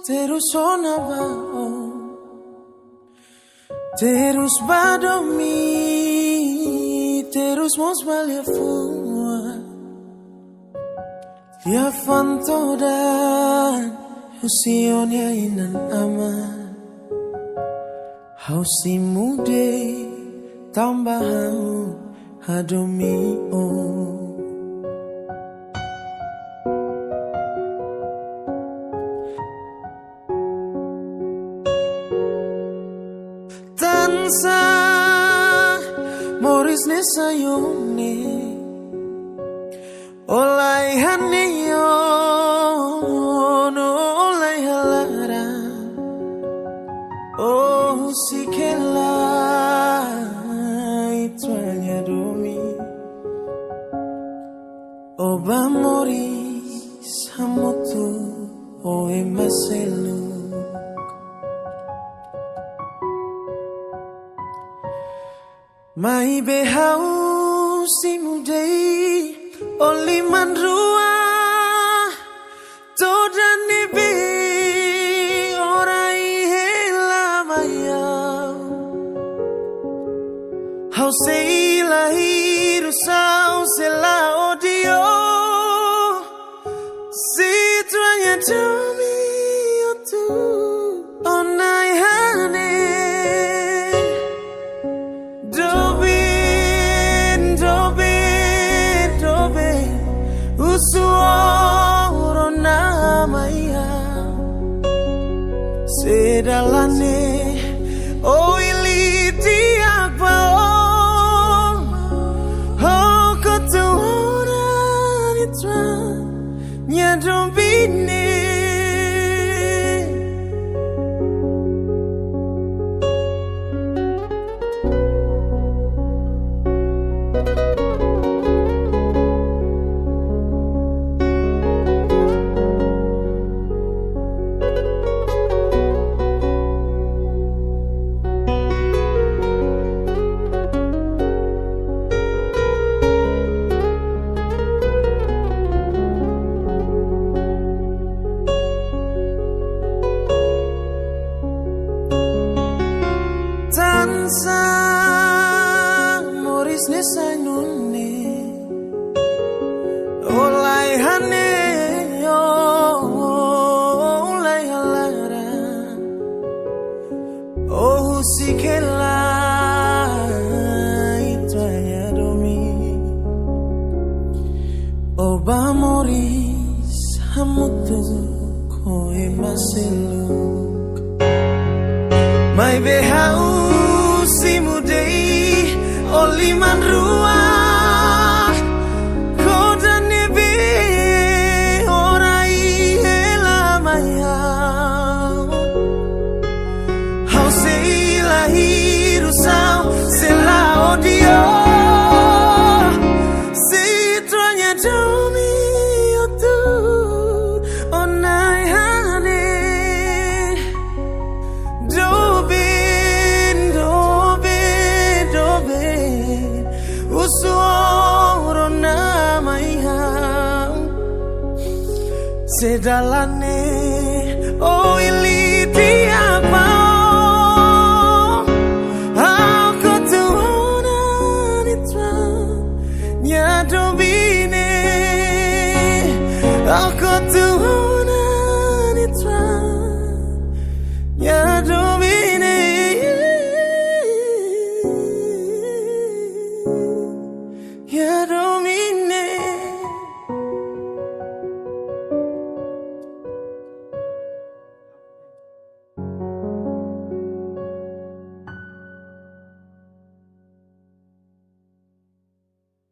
Terus Rona bao, terus hadomi, terus mos Liafuan, Liafuan todan, Husi inan aman, simu Tanba hadomi Tansa Moris ne sayone olai haneyo no olai halara Husi Itrua domin Moris hamutuk seluk Maibe simu liman rua todan nebe orai hela maya Husi lahir usau sela odio sitranya domi otu onai hane Doben Husu Rona maya sedalane ili tiak bao Hakotu Itrua domin Tansa Moris ne nunee olai haneyo olai halara Husi Itrua domin Moris hamutuk seluk Maibe simu liman rua todan nebe orai hela maya Husi lahir usau sela odio sitranya domi otu onai hane Doben Husu Rona maya sedalane ili